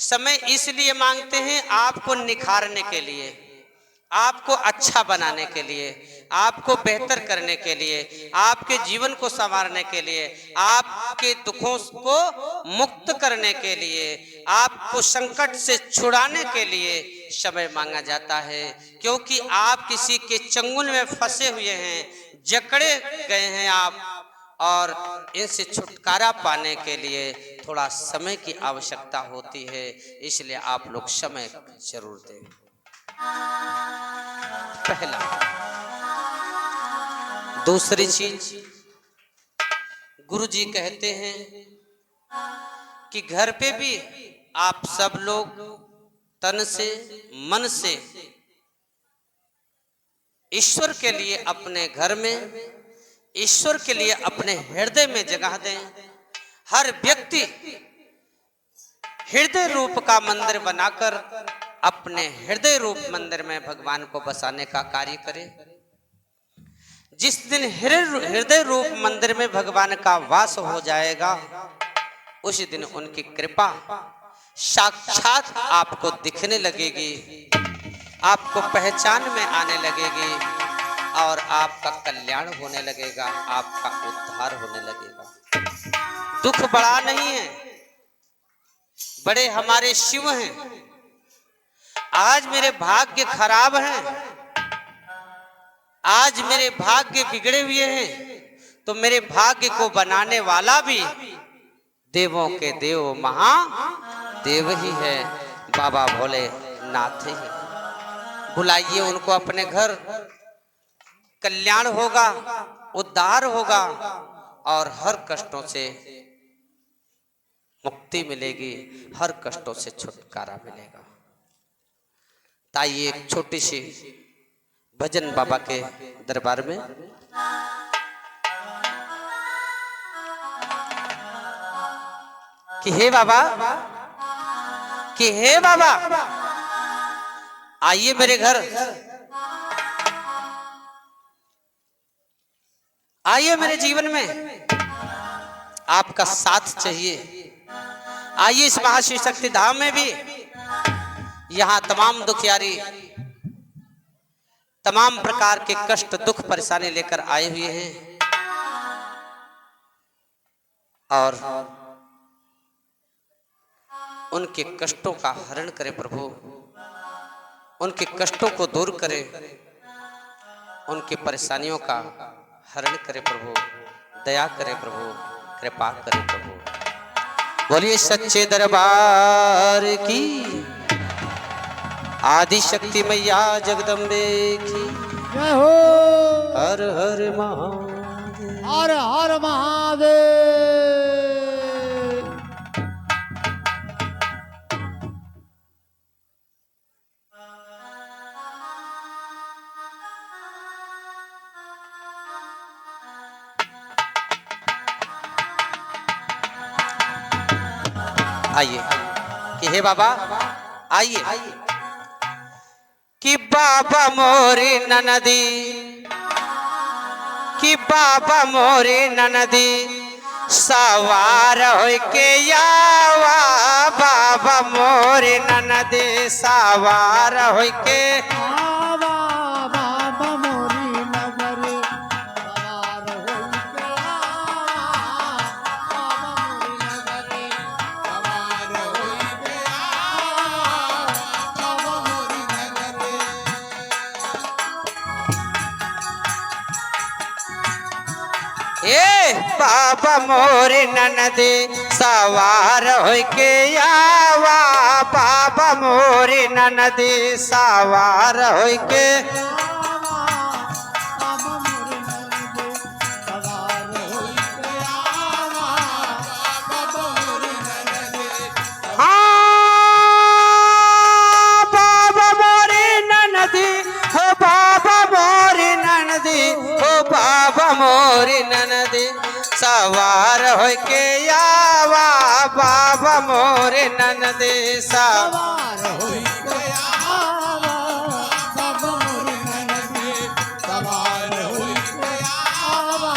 समय इसलिए मांगते हैं आपको निखारने के लिए, आपको अच्छा बनाने के लिए, आपको बेहतर करने के लिए, आपके जीवन को संवारने के लिए, आपके दुखों को मुक्त करने के लिए, आपको संकट से छुड़ाने के लिए समय मांगा जाता है। क्योंकि आप किसी के चंगुल में फंसे हुए हैं, जकड़े गए हैं आप, और इनसे छुटकारा पाने के लिए थोड़ा समय की आवश्यकता होती है। इसलिए आप लोग समय जरूर दें। पहला। दूसरी चीज, गुरुजी कहते हैं कि घर पे भी आप सब लोग तन से मन से ईश्वर के लिए अपने घर में, ईश्वर के लिए अपने हृदय में जगह दें। हर व्यक्ति हृदय रूप का मंदिर बनाकर अपने हृदय रूप मंदिर में भगवान को बसाने का कार्य करे। जिस दिन हृदय रूप मंदिर में भगवान का वास हो जाएगा, उस दिन उनकी कृपा साक्षात आपको दिखने लगेगी, आपको पहचान में आने लगेगी, और आपका कल्याण होने लगेगा, आपका उद्धार होने लगेगा। दुख बड़ा नहीं है, बड़े हमारे शिव हैं। आज मेरे भाग्य खराब हैं, आज मेरे भाग्य बिगड़े हुए हैं, तो मेरे भाग्य को बनाने वाला भी देवों के देव महादेव ही है, बाबा भोलेनाथ ही। बुलाइए उनको अपने घर, कल्याण होगा, उद्धार होगा, और हर कष्टों से मुक्ति मिलेगी, हर कष्टों से छुटकारा मिलेगा। ताइए एक छोटी सी भजन बाबा के दरबार में। कि हे बाबा, कि हे बाबा, आइए मेरे घर, आइए मेरे जीवन में, आपका साथ चाहिए। आइए इस महाशिव शक्ति धाम में भी, यहां तमाम दुखियारी, तमाम प्रकार के कष्ट दुख परेशानी लेकर आए हुए हैं, और उनके कष्टों का हरण करे प्रभु, उनके कष्टों को दूर करे, उनकी परेशानियों का हरण करे प्रभु, दया करे प्रभु, कृपा करे प्रभु। बोलिए सच्चे दरबार की, आदि शक्ति मैया जगदम्बे की जय हो। हर हर महादेव, हर हर महादेव। आइए कि हे बाबा आइए, कि बाबा मोरी ननदी, कि बाबा मोरी ननदी, सवार हो के आवा, बाबा मोरी ननदी, सवार हो के आवा, बाबा मोरी नगरी, सवार होके आवा, बाबा मोरी नगरी, सवार होके आवा, बाबा मोरी नगरी। ए बाबा मोरी ननदी, सवार हो के आवा, बाबा मोरी ननदी, सवार हो के मोरी ननदी, सवार हो के आवा, बाबा मोरी ननदी, सवार होके आवा, बाबा मोरी नगरी, सवार होके आवा,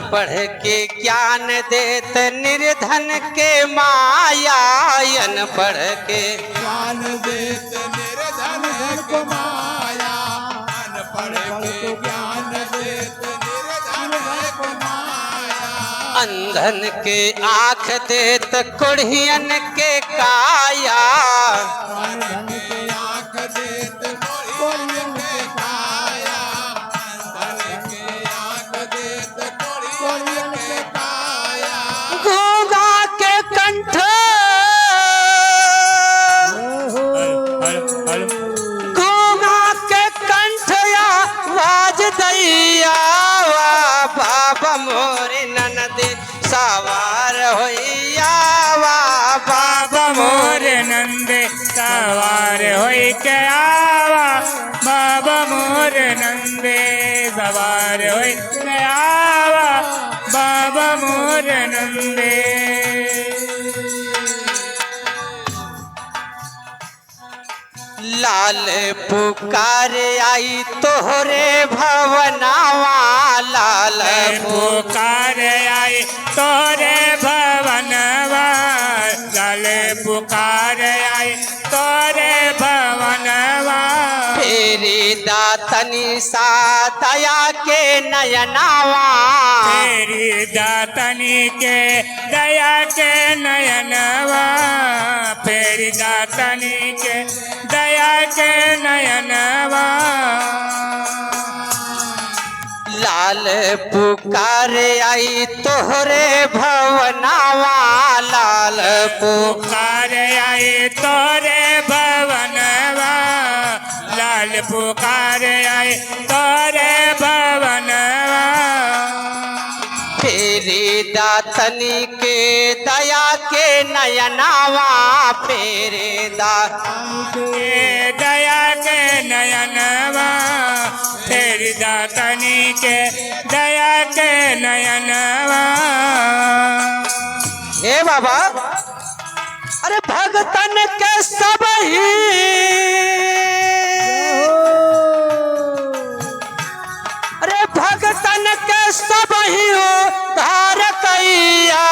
अनपढ़ के ज्ञान देत निर्धन के माया, अनपढ़ के ज्ञान देत निर्धन को माया, अनपढ़ के ज्ञान देत निर्धन को माया, अंधन के आँख देत कुढ़ियन के काया, धन के आँख देत कोरियन के काया, धन के आँख देत कोरियन के काया, गूंगा के कंठ गूंगा के कंठ आवाज दैया, बाबा मोरे ननद सवार होइया, बाबा मोर नंद सवार होई के आवा, बाबा मोर नंद सवार होई के आवा, बाबा मोर नंदे। लाल पुकार आई तोहरे भवनावा, लाल पुकार आई तोरे भवनवा, लाल पुकार आई तोरे भवनवा, तेरी दातनी सा दया के नयनावा, तेरी दातनी के दया के नयनवा, तेरी दातनी के दया के नयनवा, लाल पुकार आई तोहरे भवनावा, लाल पुकार आई तोरे भवनवा, लाल पुकार आई तोरे भवनवा, फेरी दातनी के दया के नयनावा, फेरे के दया के नयनवा, तेरी दातनी के दया के नयनवा। हे बाबा, अरे भगतन के सब ही अरे भगतन के सब ही धार कैया,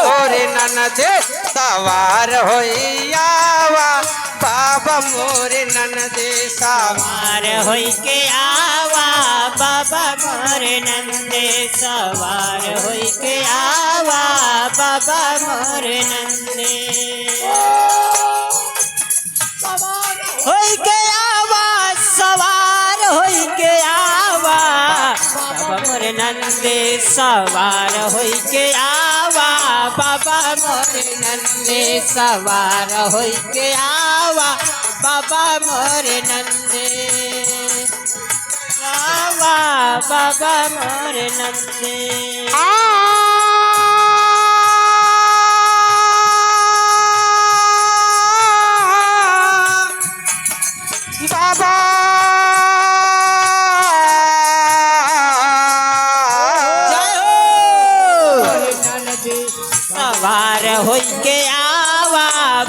मोरे ननद सवार होइया, बाबा मोरे ननद सवार होई के आवा, बाबा मोर नंदे सवार होई के आवा, बाबा मोर नंदे होई के आवा, सवार होई के आवा, बाबा मोर नंदे सवार होई के आवा, बाबा मोर नंदे सवार होई के आवा, बाबा मोर नंदे आवा, बाबा मोर नंदे बाबा सवार होई के आवा,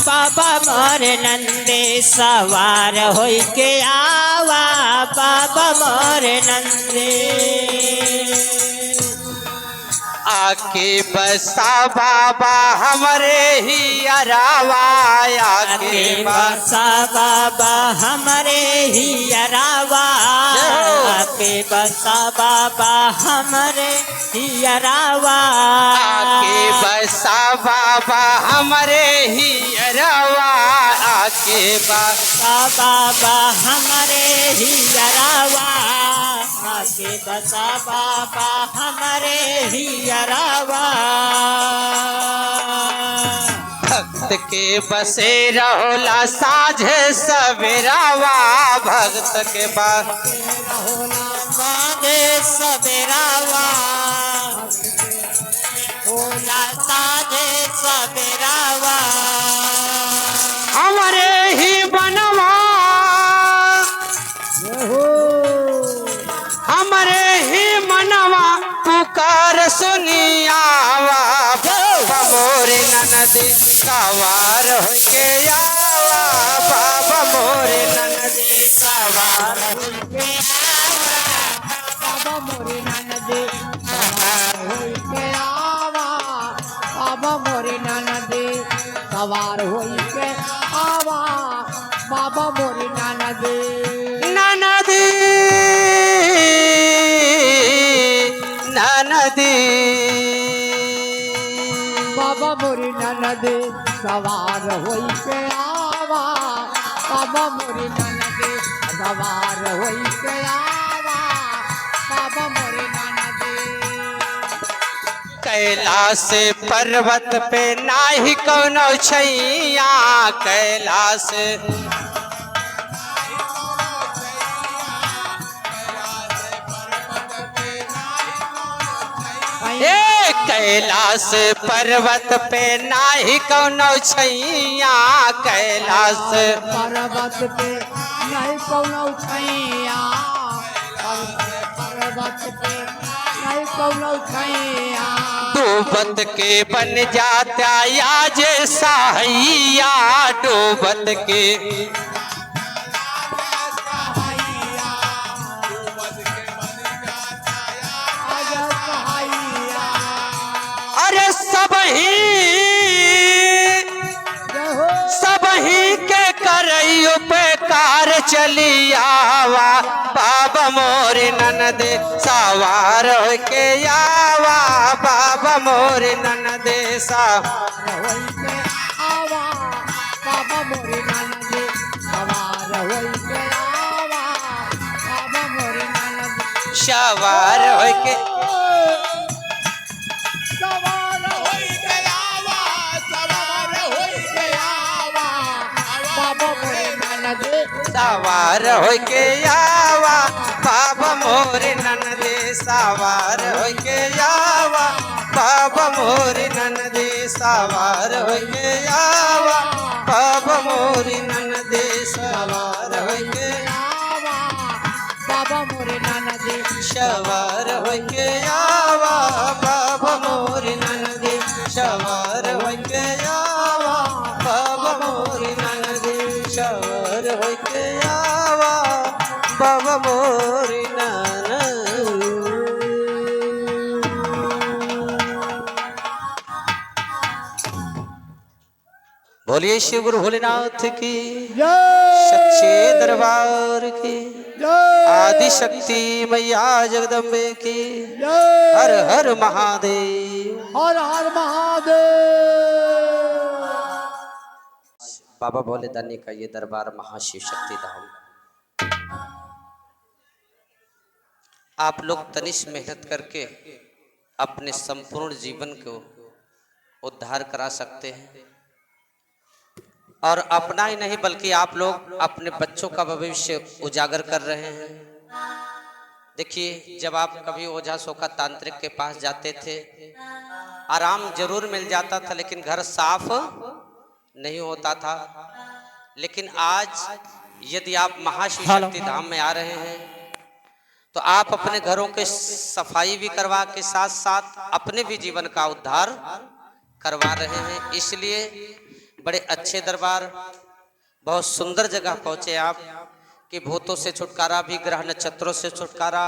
बाबा मोर नंदे सवार होई के आवा, बाबा मोर नंदे आके बसा बाबा हमरे ही अरावा, आके बसा बाबा हमरे ही अरावा, आके बसा बाबा हमरे ही अरावा, आके बसा बाबा हमरे ही अरावा, आके बसा बाबा हमरे ही अरावा, आके बसा बाबा हमरे ही अरावा, भक्त के बसे रहोला साझ सवेरावा, भक्त के साझे सवेरावा, होला साझे सवेरावा, हमरे ही बनवा हमरे ही मनवा पुकार सुनियावा, बाबा मोरे ननद सवार होके आवा, बाबा मोरे ननद सवार होके आवा, बाबा मोरे ननदे सवार होई के आवा बाबा मोरे ननदे सवार होई के आवा बाबा मोरे ननदे ननदी ननदी बाबा मोरे ननदे सवार होई के आवा बाबा मोरे ननदे सवार होई के आवा बाबा मोरे ननदे कैलाश पर्वत पे नाही कौनो छैया कैलाश ए कैलाश पर्वत पे नाही कौनो छैया कैलाश पर्वत पे नहीं कौनो छैया पर्वत पे नहीं कौनो छैया डूबत के बन जाता आज सहाइया डूबत के अरे सब ही के करई उपकार चली आवा बाबा मोरे ननदे सवार के आवा बाबा मोरे ननदे होई के आवा बाबा मोरे ननदे सवार होई के आवा बाबा मोरे ननदे सवार के सवार होई के आवा सवार होई के आवा बाबा मोरे ननदे सवार के आवा बाबा मोरे ननदे सवार के आवा बाबा मोरे ननदे सवार के आवा बाबा मोरे ननदे सवार के आवा बाबा मोरे ननदे सवार के आवा बाबा मोरे ननदे सवार के आवा बाबा मोरे ननदे सवार के आवा बाबा मोरे ननदे। बोलिए शिव गुरु भोलेनाथ की सच्चे दरबार की आदि शक्ति मैया जगदम्बे की हर हर महादेव हर हर महादेव बाबा भोले दानी का ये दरबार महाशिव शक्ति धाम। आप लोग तनिष्ठ मेहनत करके अपने संपूर्ण जीवन को उद्धार करा सकते हैं और अपना ही नहीं बल्कि आप लोग अपने बच्चों का भविष्य उजागर कर रहे हैं। देखिए, जब आप कभी ओझा सोखा तांत्रिक के पास जाते थे आराम जरूर मिल जाता था लेकिन घर साफ नहीं होता था। लेकिन आज यदि आप महाशिव शक्ति धाम में आ रहे हैं तो आप अपने घरों के सफाई भी करवा के साथ साथ अपने भी जीवन का उद्धार करवा रहे हैं। इसलिए बड़े अच्छे दरबार, बहुत सुंदर जगह पहुंचे आप कि भूतों से छुटकारा भी, ग्रह नक्षत्रों से छुटकारा,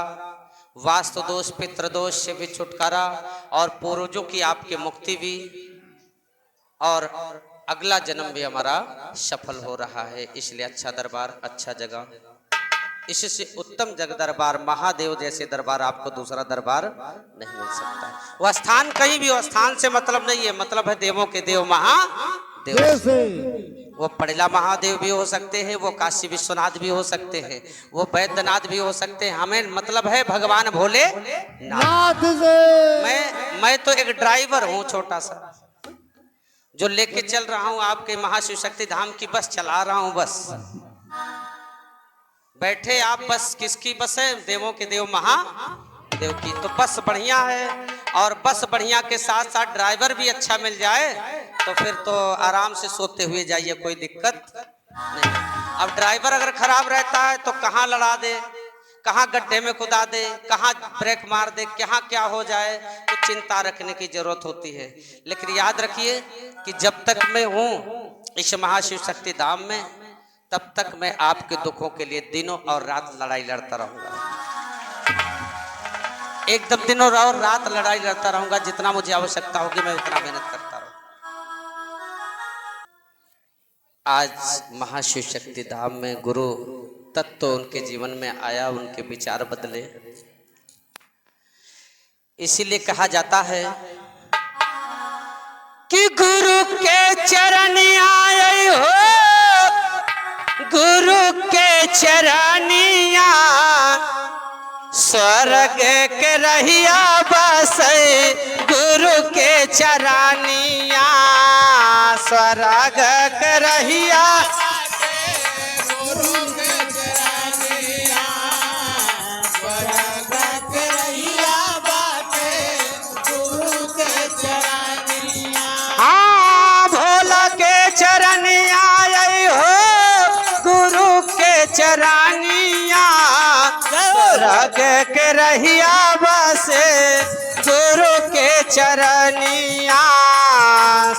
वास्तु दोष पितृदोष से भी छुटकारा और पूर्वजों की आपकी मुक्ति भी, और अगला जन्म भी हमारा सफल हो रहा है। इसलिए अच्छा दरबार, अच्छा जगह, इससे उत्तम जगह दरबार, महादेव जैसे दरबार आपको दूसरा दरबार नहीं मिल सकता। वह स्थान कहीं भी, वह स्थान से मतलब नहीं है, मतलब है देवों के देव महादेव। वो पड़िला महादेव भी हो सकते हैं, वो काशी विश्वनाथ भी हो सकते हैं, वो वैद्यनाथ भी हो सकते हैं। हमें मतलब है भगवान भोले नाथ से। मैं तो एक ड्राइवर हूँ छोटा सा, जो लेके चल रहा हूँ आपके महाशिव शक्ति धाम की बस चला रहा हूँ। बस बैठे आप, बस किसकी बस है? देवों के देव महादेव की। तो बस बढ़िया है, और बस बढ़िया के साथ साथ ड्राइवर भी अच्छा मिल जाए तो फिर तो आराम से सोते हुए जाइए, कोई दिक्कत नहीं। अब ड्राइवर अगर खराब रहता है तो कहाँ लड़ा दे, कहाँ गड्ढे में कुदा दे, कहाँ ब्रेक मार दे, कहाँ क्या हो जाए, तो चिंता रखने की जरूरत होती है। लेकिन याद रखिए कि जब तक मैं हूँ इस महाशिव शक्ति धाम में, तब तक मैं आपके दुखों के लिए दिनों और रात लड़ाई लड़ता रहूंगा। एकदम दिनों और रात लड़ाई लड़ता रहूंगा, जितना मुझे आवश्यकता होगी मैं उतना मेहनत करता रहूंगा। आज महाशिव शक्ति धाम में गुरु तत्व उनके जीवन में आया, उनके विचार बदले। इसीलिए कहा जाता है कि गुरु के चरण आए हो, गुरु के चरनिया स्वर्ग के रहिया बसे, गुरु के चरनिया स्वर्ग के रहिया, गुरु के चरनिया स्वर्ग के रहिया बाटे, गुरु के चरनिया। हाँ भोला के चरनिया आए हो, गुरु के चरनिया स्वर्ग के रहिया बसे, गुरु के चरनिया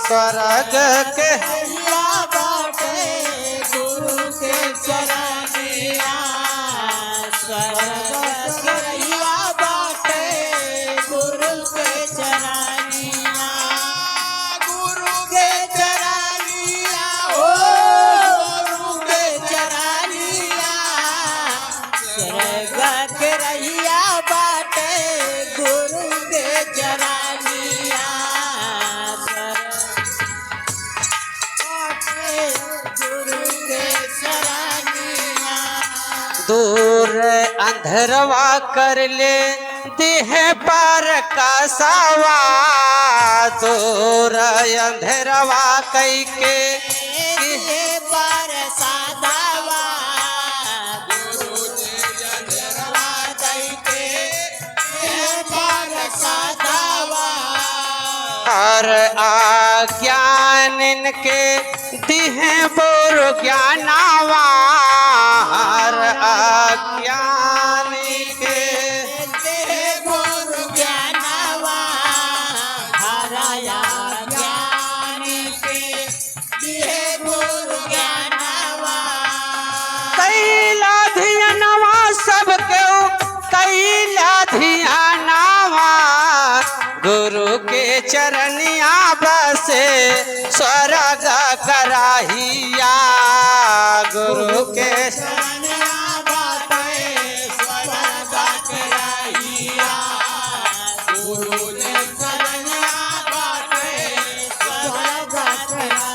स्वर्ग के रहिया बाटे, गुरु के चरनिया स्वर्ग के रहिया बाटे, गुरु के चरनिया। गुरु के चरनिया हो, गुरु के चरनिया स्वर्ग के रहिया बाटे, गुरु के चरनिया गुरु के चरनिया। दूर अंधरवा कर ले देह पर का सावा, दूर अंधरवा कई के पर सादावा, गुरु जी अंधरवा दैके पर सादावा। हर आज्ञान इनके दिह बोर ज्ञानावा, हर आज्ञान के गुरु ज्ञानवा हराया ज्ञान के दिए गुरु ज्ञानवा। कैला धियानवा सबके कैला धियानवा, गुरु के चरनिया बसे स्वर्ग कराहिया, गुरु के चरनिया बाटे स्वर्ग कराहिया, गुरु जी चरनिया बाटे स्वर्ग कराहिया।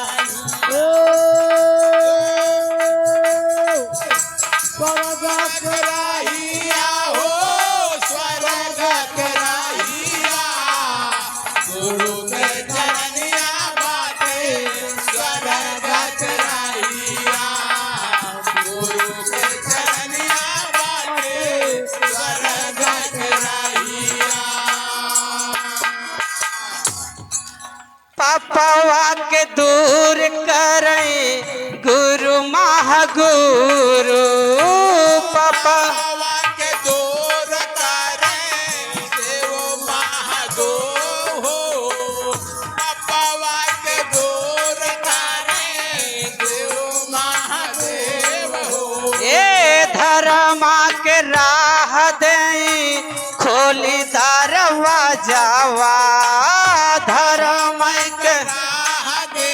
स्वर्ग कराहिया हो, स्वर्ग कराहिया, गुरु के चरनिया बाटे स्वर्ग कराहिया, गुरु के चरनिया बाटे स्वर्ग कराहिया। पापवा के दूर करे गुरु महागुरु, पापा पापवा के दूर करे देव महागुरु हो, पापवा के दूर करे देव महादेव हो। ए धर्मा के राह दे खोली दरवाजावा, धर्म के राह दे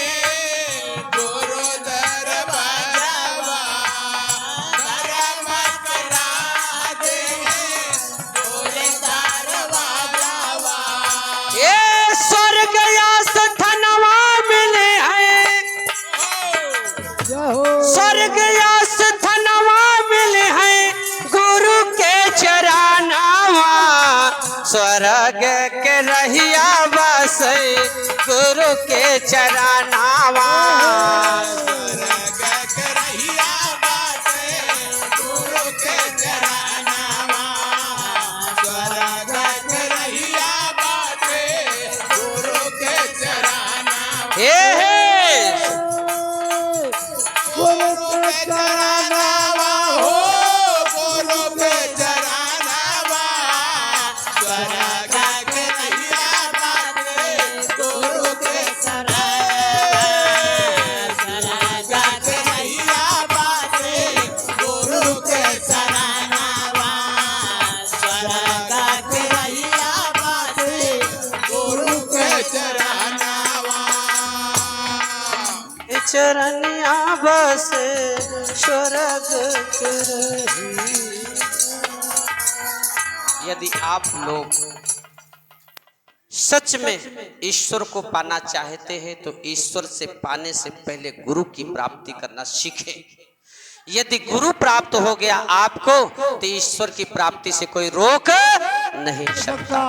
गुरु दरबारवा, धर्म के राह दे गुरु दरबारवा। ये स्वर्ग आस्थानवा मिले हैं, स्वर्ग आस्थानवा मिले हैं, गुरु के चरनावा स्वर्ग के रहिया बसे, गुरु के चरनावा स्वर्ग के रहिया बाटे, गुरु के चरनावा, स्वर्ग के रहिया बाटे, गुरु के चरनावा। हे गुरु के चरनावा हो, गुरु के चरनावा स्वर्ग के रहिया बाटे, गुरु के चरनावा। चरनिया बस स्वर्ग के रही। यदि आप लोग सच में ईश्वर को पाना चाहते हैं तो ईश्वर से पाने से पहले गुरु की प्राप्ति करना सीखें। यदि गुरु प्राप्त हो गया आपको तो ईश्वर की प्राप्ति से कोई रोक नहीं सकता।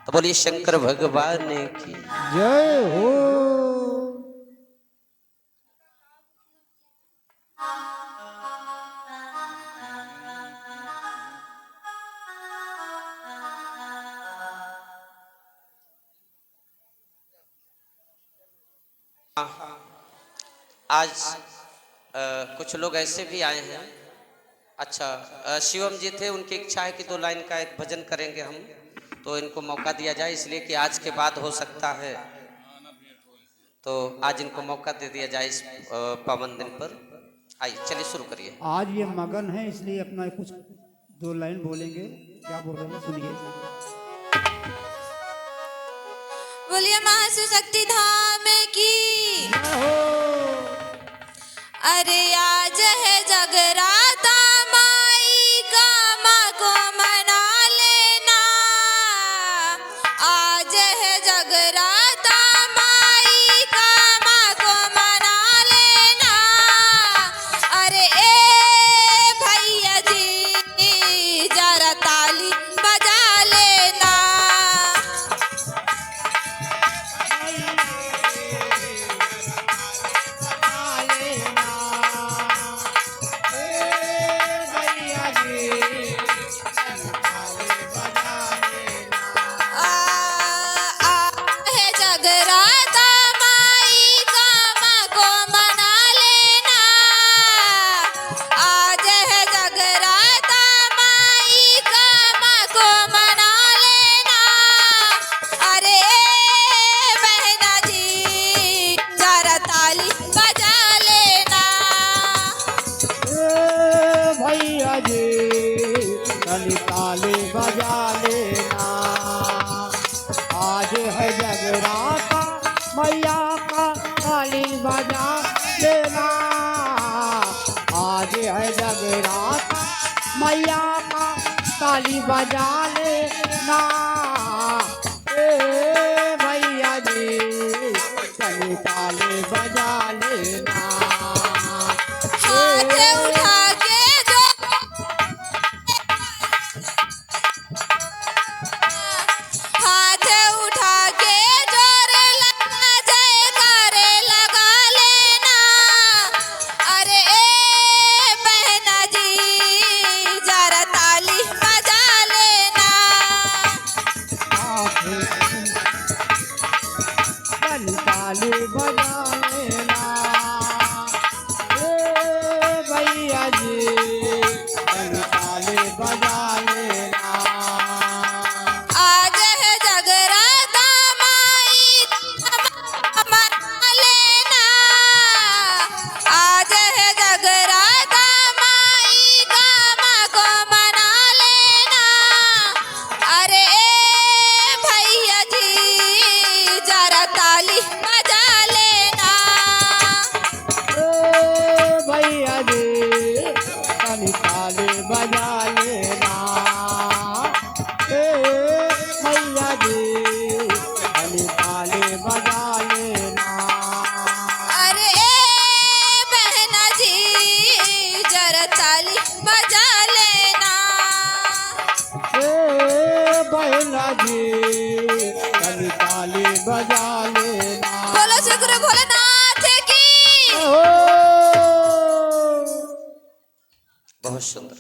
तो बोलिए शंकर भगवान की जय हो। आज कुछ लोग ऐसे भी आए हैं। अच्छा, शिवम जी थे, उनकी इच्छा है कि 2 लाइन का एक भजन करेंगे हम, तो इनको मौका दिया जाए, इसलिए कि आज के बाद हो सकता है, तो आज इनको मौका दे दिया जाए इस पावन दिन पर। आइए चलिए शुरू करिए। आज ये मगन है इसलिए अपना कुछ 2 लाइन बोलेंगे। क्या बोल रहे हैं सुनिए। बोलिए महाशक्ति धाम की। अरे आज है जगराता माई का, माँ को मना लेना। आज है जगराता माई का, माँ को मना लेना। अरे ए भैया जी जरा ताली बजा लेना। ताली बजा लेना। आज है जगराता मैया का, ताली बजा लेना। आज है जगराता मैया का, ताली बजा लेना। ए भैया जी चली ताली बजा लेना। हाथ उठा के दो, हाथ उठा के जोर लगा जयकारे लगा लेना। अरे ए बहना जी जरा ताली बजा लेना। ताली बजा लेना। ए भैया जी ताली बजा लेना। आज है जगराता माई मना लेना। आज है जगराता माई का, माँ को मना लेना। अरे ए भैया जी जरा ताली बजा लेना। ए भैया जी ताली बजा लेना। ए भैया जी ताली बजा लेना। अरे ए बहना जी जरा ताली बजा लेना। ए बहना जी ताली बजा लेना। बोलो श्री गुरु भोलेनाथ की। ओ बहुत सुंदर।